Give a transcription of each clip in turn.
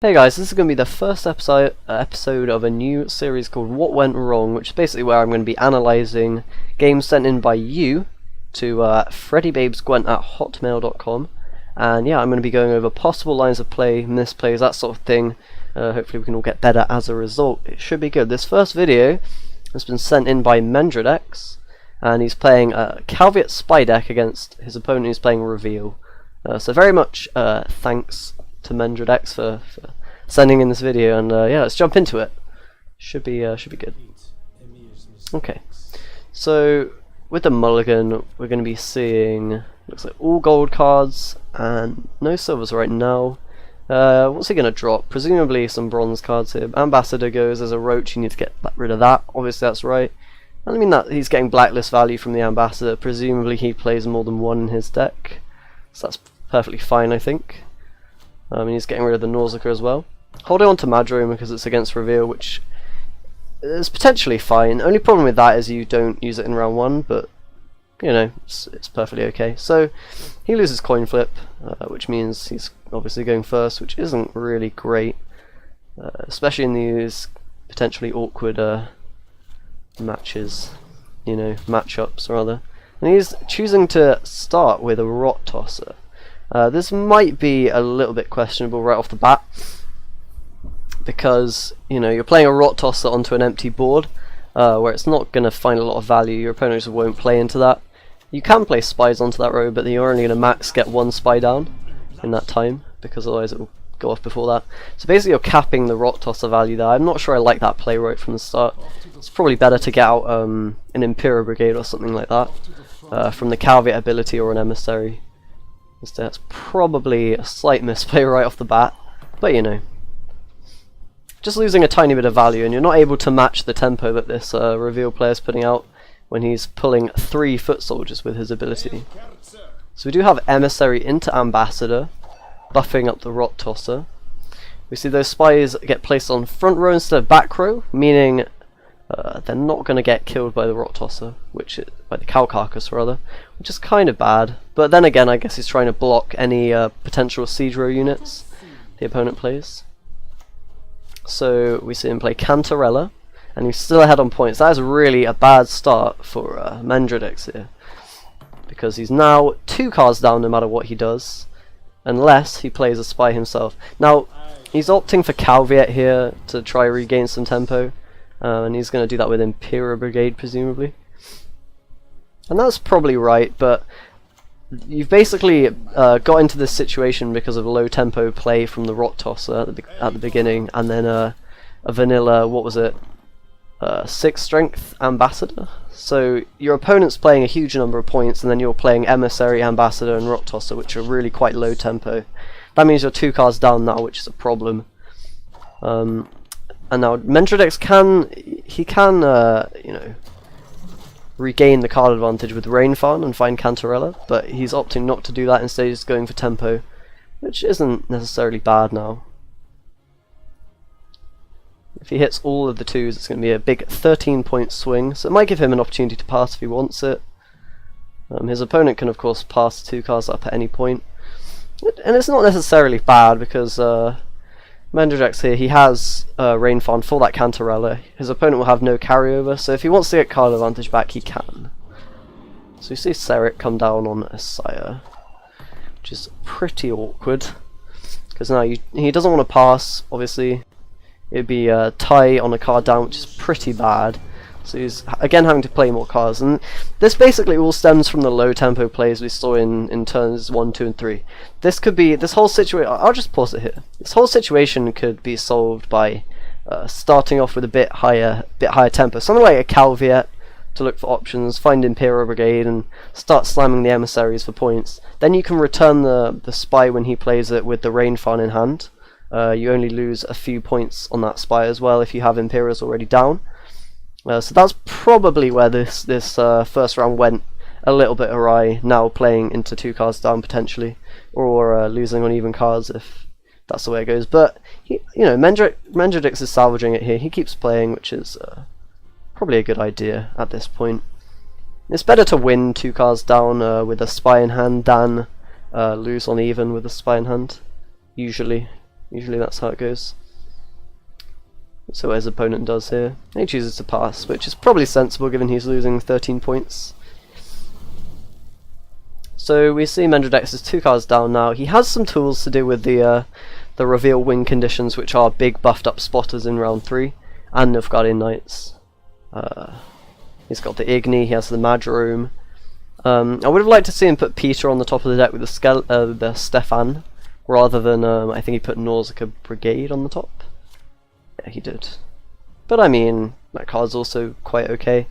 Hey guys, this is going to be the first episode of a new series called What Went Wrong, which is basically where I'm going to be analysing games sent in by you to freddybabesgwent@hotmail.com, and yeah, I'm going to be going over possible lines of play, misplays, that sort of thing. Hopefully we can all get better as a result. It should be good. This first video has been sent in by Mendredex, and he's playing a Calveit spy deck against his opponent who's playing Reveal. So very much thanks to Mendredex for sending in this video, and yeah, let's jump into it. Should be good. Okay, so with the mulligan, we're going to be seeing, looks like all gold cards and no silvers right now. What's he going to drop? Presumably some bronze cards here. Ambassador goes as a roach, you need to get rid of that. Obviously that's right. I mean that he's getting blacklist value from the Ambassador. Presumably he plays more than one in his deck, so that's perfectly fine, I think. He's getting rid of the Nausicaa as well. Holding on to Madrone because it's against Reveal, which is potentially fine. Only problem with that is you don't use it in round one, but you know, it's perfectly okay. So he loses coin flip, which means he's obviously going first, which isn't really great, especially in these potentially awkward matches, you know, matchups rather. And he's choosing to start with a Rot Tosser. This might be a little bit questionable right off the bat, because you know you're playing a Rot Tosser onto an empty board where it's not going to find a lot of value. Your opponent just won't play into that. You can play spies onto that row, but then you're only going to max get one spy down in that time, because otherwise it will go off before that. So basically you're capping the Rot Tosser value there. I'm not sure I like that play right from the start. It's probably better to get out an Imperial Brigade or something like that from the Calveit ability, or an Emissary. That's probably a slight misplay right off the bat, but you know, just losing a tiny bit of value, and you're not able to match the tempo that this Reveal player is putting out when he's pulling 3 foot soldiers with his ability. So we do have Emissary into Ambassador, buffing up the Rot Tosser. We see those spies get placed on front row instead of back row, meaning they're not going to get killed by the Rot Tosser, by the Cow Carcass rather, which is kind of bad. But then again, I guess he's trying to block any potential siege row units the opponent plays. So we see him play Cantarella, and he's still ahead on points. That is really a bad start for Mendredex here, because he's now 2 cards down no matter what he does, unless he plays a spy himself. Now he's opting for Calveit here to try regain some tempo. And he's going to do that with Imperial Brigade, presumably. And that's probably right, but you've basically got into this situation because of a low tempo play from the Rot Tosser at the beginning, and then a vanilla, what was it, 6 strength Ambassador. So your opponent's playing a huge number of points, and then you're playing Emissary, Ambassador, and Rot Tosser, which are really quite low tempo. That means you're 2 cards down now, which is a problem. And now Mendredex can you know, regain the card advantage with Rainfarn and find Cantarella, but he's opting not to do that. Instead he's going for tempo, which isn't necessarily bad now. If he hits all of the 2s, it's going to be a big 13-point swing, so it might give him an opportunity to pass if he wants it. His opponent can of course pass 2 cards up at any point, and it's not necessarily bad, because Mendredex here, he has Rainfarn for that Cantarella. His opponent will have no carryover, so if he wants to get card advantage back, he can. So we see Seric come down on Asaya, which is pretty awkward, because now he doesn't want to pass, obviously. It'd be a tie on a card down, which is pretty bad. So he's again having to play more cards, and this basically all stems from the low tempo plays we saw in turns 1, 2, and 3. This whole situation. I'll just pause it here. This whole situation could be solved by starting off with a bit higher tempo, something like a Calveit to look for options, find Imperial Brigade, and start slamming the emissaries for points. Then you can return the spy when he plays it with the Rainfarn in hand. You only lose a few points on that spy as well if you have Imperials already down. So that's probably where this first round went a little bit awry, now playing into 2 cards down potentially, or losing on even cards if that's the way it goes. But you know, Mendredex is salvaging it here. He keeps playing, which is probably a good idea at this point. It's better to win 2 cards down with a spy in hand than lose on even with a spy in hand, usually. Usually that's how it goes. So what his opponent does here, he chooses to pass, which is probably sensible given he's losing 13 points. So we see Mendredex is 2 cards down now. He has some tools to do with the reveal win conditions, which are big buffed up spotters in round 3, and Nilfgaardian Knights. He's got the Igni, he has the Madrome. I would have liked to see him put Peter on the top of the deck with the Stefan, rather than, I think he put Nausicaa Brigade on the top. Yeah, he did. But I mean, that card's also quite okay.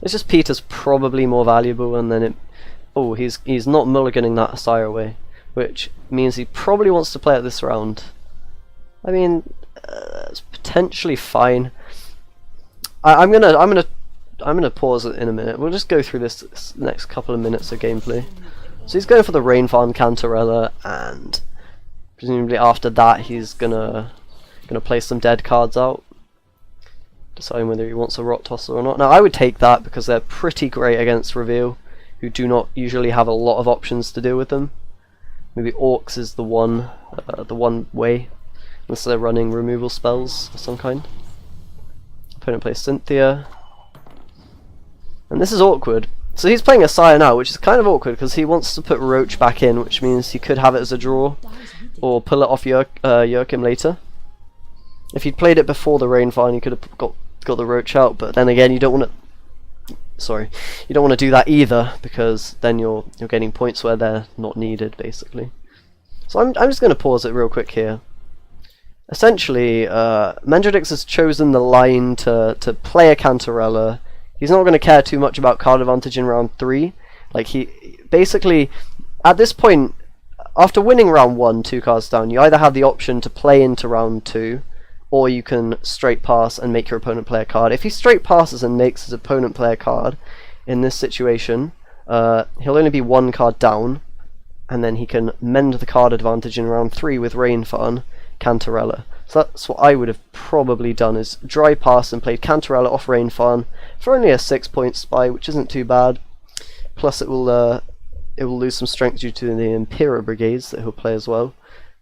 It's just Peter's probably more valuable, and then it... Oh, he's not mulliganing that Sire away, which means he probably wants to play it this round. I mean, it's potentially fine. I'm gonna pause it in a minute. We'll just go through this next couple of minutes of gameplay. So he's going for the Rainfarm Cantarella, and presumably after that he's gonna play some dead cards out, deciding whether he wants a Rot Tosser or not. Now I would take that because they're pretty great against Reveal, who do not usually have a lot of options to deal with them. Maybe Orcs is the one way, unless they're running removal spells of some kind. Opponent plays Cynthia. And this is awkward. So he's playing a Sire now, which is kind of awkward because he wants to put Roach back in, which means he could have it as a draw, or pull it off Joachim later. If he'd played it before the Rainfarm, you could have got the Roach out, but then again, you don't want to do that either, because then you're getting points where they're not needed, basically. So I'm just going to pause it real quick here. Essentially, Mendredex has chosen the line to play a Cantarella. He's not going to care too much about card advantage in round 3. Like, he basically, at this point, after winning round 1, 2 cards down, you either have the option to play into round 2, or you can straight pass and make your opponent play a card. If he straight passes and makes his opponent play a card, in this situation, he'll only be 1 card down, and then he can mend the card advantage in round 3 with Rainfarm Cantarella. So that's what I would have probably done, is dry pass and played Cantarella off Rainfarm for only a 6-point spy, which isn't too bad. Plus it will lose some strength due to the Impera Brigades that he'll play as well.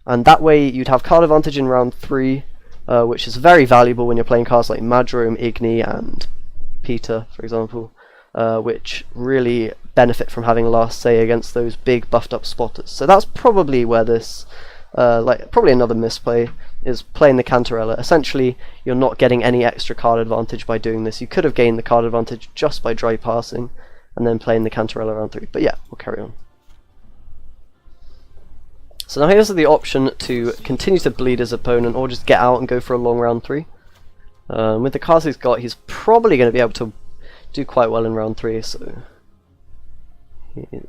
And that way you'd have card advantage in round 3, which is very valuable when you're playing cards like Madrome, Igni, and Peter, for example, which really benefit from having last say against those big buffed up spotters. So that's probably where this, probably another misplay, is playing the Cantarella. Essentially, you're not getting any extra card advantage by doing this. You could have gained the card advantage just by dry passing, and then playing the Cantarella round 3. But yeah, we'll carry on. So now here's the option to continue to bleed his opponent, or just get out and go for a long round 3. With the cards he's got, he's probably going to be able to do quite well in round 3, so I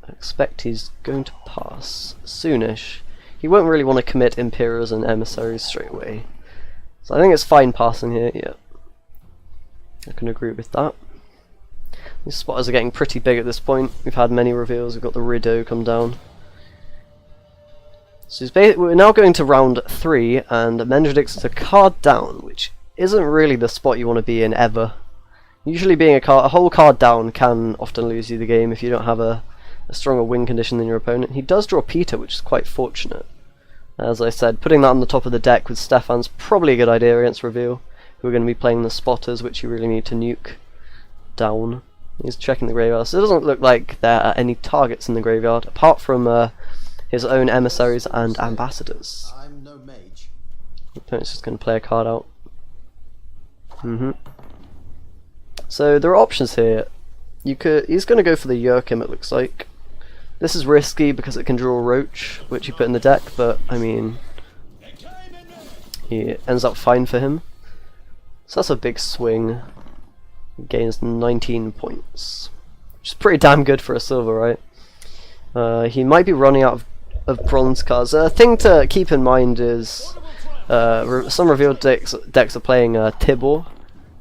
expect he's going to pass soonish. He won't really want to commit Imperas and Emissaries straight away. So I think it's fine passing here, yeah. I can agree with that. These spotters are getting pretty big at this point. We've had many reveals, we've got the Rideau come down. So we're now going to round 3, and Mendredex is a card down, which isn't really the spot you want to be in ever. Usually being a whole card down can often lose you the game if you don't have a stronger win condition than your opponent. He does draw Peter, which is quite fortunate. As I said, putting that on the top of the deck with Stefan's probably a good idea against Reveal, who are going to be playing the spotters, which you really need to nuke down. He's checking the graveyard, so it doesn't look like there are any targets in the graveyard, apart from his own emissaries and ambassadors. I'm no mage. The opponent's just going to play a card out. So there are options here. He's going to go for the Joachim, it looks like. This is risky because it can draw a Roach, which he put in the deck, but I mean, he ends up fine for him. So that's a big swing. He gains 19 points, which is pretty damn good for a silver, right? He might be running out of bronze cards. A thing to keep in mind is some revealed decks are playing Tibor,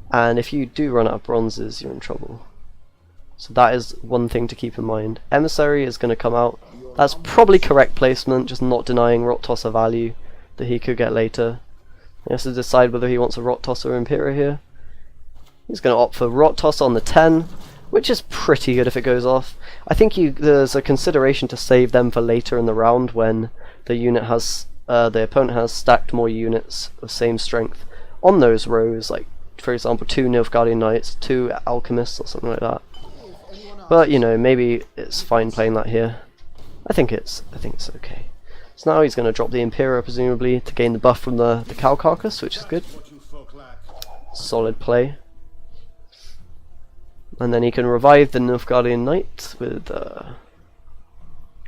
and if you do run out of bronzes, you're in trouble. So that is one thing to keep in mind. Emissary is going to come out. That's probably correct placement, just not denying Rot Tosser value that he could get later. He has to decide whether he wants a Rot Tosser or Impera here. He's going to opt for Rot Tosser on the 10, which is pretty good if it goes off. I think there's a consideration to save them for later in the round when the unit has the opponent has stacked more units of same strength on those rows, like for example 2 Nilfgaardian Knights, 2 Alchemists or something like that. But you know, maybe it's fine playing that here. I think it's okay. So now he's going to drop the Imperial presumably to gain the buff from the Cow Carcass, which is good. Solid play. And then he can revive the Nilfgaardian Knight with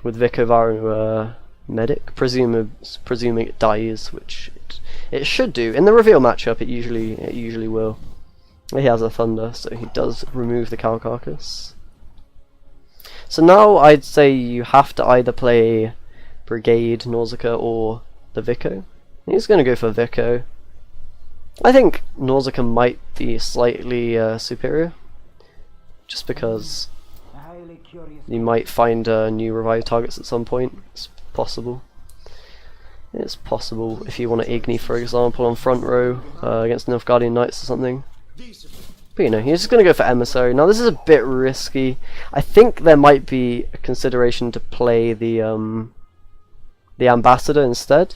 Vicovaru Medic, presuming it dies, which it should do. In the reveal matchup, it usually will. He has a Thunder, so he does remove the Cow Carcass. So now I'd say you have to either play Brigade, Nausicaa, or the Vico. He's going to go for Vico. I think Nausicaa might be slightly superior, just because you might find new revive targets at some point. It's possible. It's possible if you want to Igni, for example, on front row against Nilfgaardian Knights or something. But you know, he's just going to go for Emissary. Now this is a bit risky. I think there might be a consideration to play the Ambassador instead.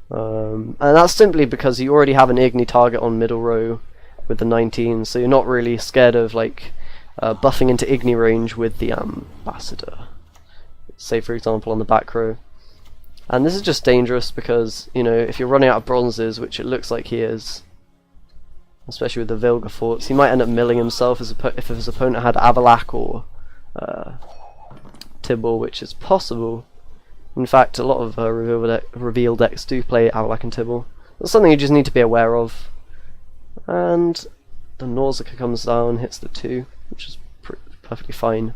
And that's simply because you already have an Igni target on middle row with the 19, so you're not really scared of like buffing into Igni range with the Ambassador. Say for example on the back row. And this is just dangerous because, you know, if you're running out of bronzes, which it looks like he is, especially with the Vilga forts, he might end up milling himself if his opponent had Avalak or Tibble, which is possible. In fact, a lot of reveal decks do play Avalak and Tibble. That's something you just need to be aware of. And the Nausicaa comes down, hits the 2, which is perfectly fine.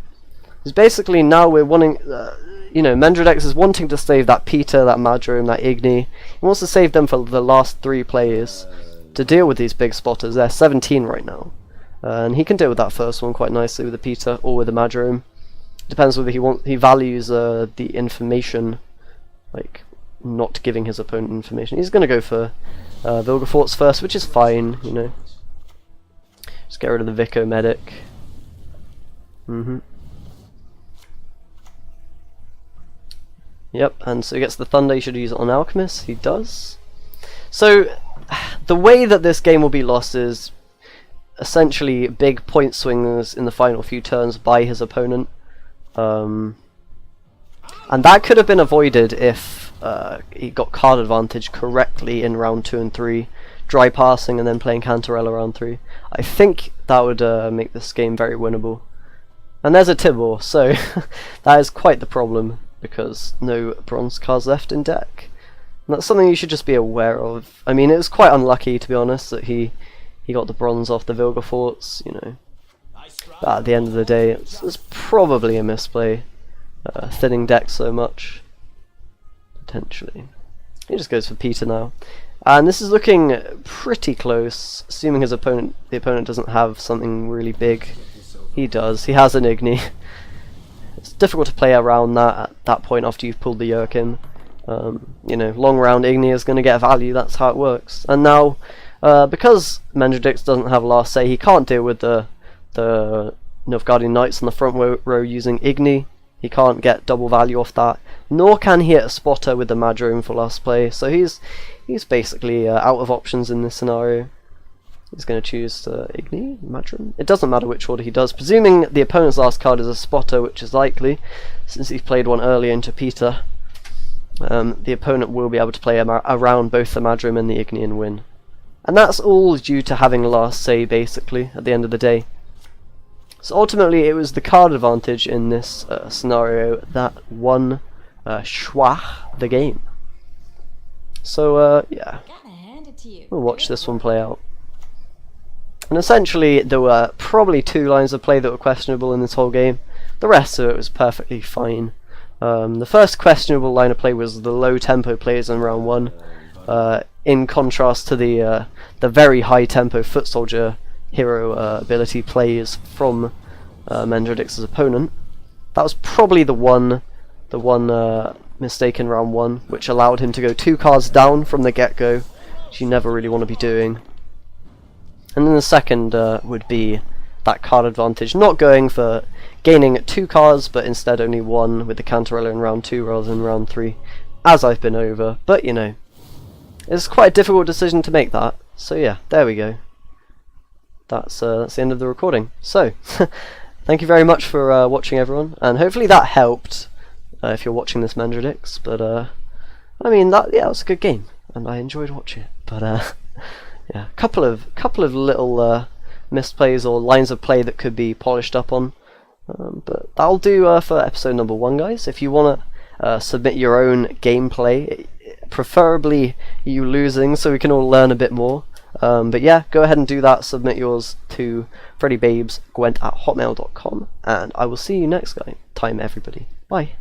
Because basically now we're wanting, you know, Mendredex is wanting to save that Peter, that Madrome, that Igni. He wants to save them for the last 3 players to deal with these big spotters. They're 17 right now. And he can deal with that first one quite nicely with the Peter or with the Madrome. Depends whether he values the information, like not giving his opponent information. He's going to go for Vilga forts first, which is fine, you know. Just get rid of the Vico Medic. Yep, and so he gets the Thunder. He should use it on Alchemist. He does. So the way that this game will be lost is essentially big point swings in the final few turns by his opponent. And that could have been avoided if he got card advantage correctly in round 2 and 3, dry passing and then playing Cantarella round 3. I think that would make this game very winnable. And there's a Tibble, so that is quite the problem, because no bronze cards left in deck. And that's something you should just be aware of. I mean, it was quite unlucky, to be honest, that he got the bronze off the Vilga forts, you know. But at the end of the day, it's probably a misplay, thinning deck so much, potentially. He just goes for Peter now. And this is looking pretty close, assuming the opponent doesn't have something really big. He does. He has an Igni. It's difficult to play around that at that point after you've pulled the Yerkin. You know, long round Igni is going to get value, that's how it works. And now, because Mendredix doesn't have last say, he can't deal with the Nilfgaardian Knights on the front row using Igni. He can't get double value off that, nor can he hit a spotter with the Madrome for last play, so he's basically out of options in this scenario. He's going to choose Igni, Madrome. It doesn't matter which order he does, presuming the opponent's last card is a spotter, which is likely, since he's played one earlier into Peter. The opponent will be able to play around both the Madrome and the Igni and win. And that's all due to having last say, basically, at the end of the day. So ultimately, it was the card advantage in this scenario that won Schwach the game. So, yeah, we'll watch this one play out. And essentially, there were probably 2 lines of play that were questionable in this whole game. The rest of it was perfectly fine. The first questionable line of play was the low tempo plays in round 1, in contrast to the very high tempo foot soldier hero ability plays from Mendredix's opponent. That was probably the one mistake in round 1, which allowed him to go 2 cards down from the get-go, which you never really want to be doing. And then the second would be that card advantage, not going for gaining 2 cards, but instead only 1 with the Cantarella in round 2 rather than round 3. as I've been over, but you know, it's quite a difficult decision to make that. So yeah, there we go. That's the end of the recording. So, thank you very much for watching, everyone, and hopefully that helped if you're watching this Mandradix. But I mean, it was a good game, and I enjoyed watching it. But yeah, couple of little misplays or lines of play that could be polished up on. But that'll do for episode number 1, guys. If you want to submit your own gameplay, preferably you losing, so we can all learn a bit more. But yeah, go ahead and do that. Submit yours to FreddyBabesGwent@hotmail.com, and I will see you next time, everybody. Bye.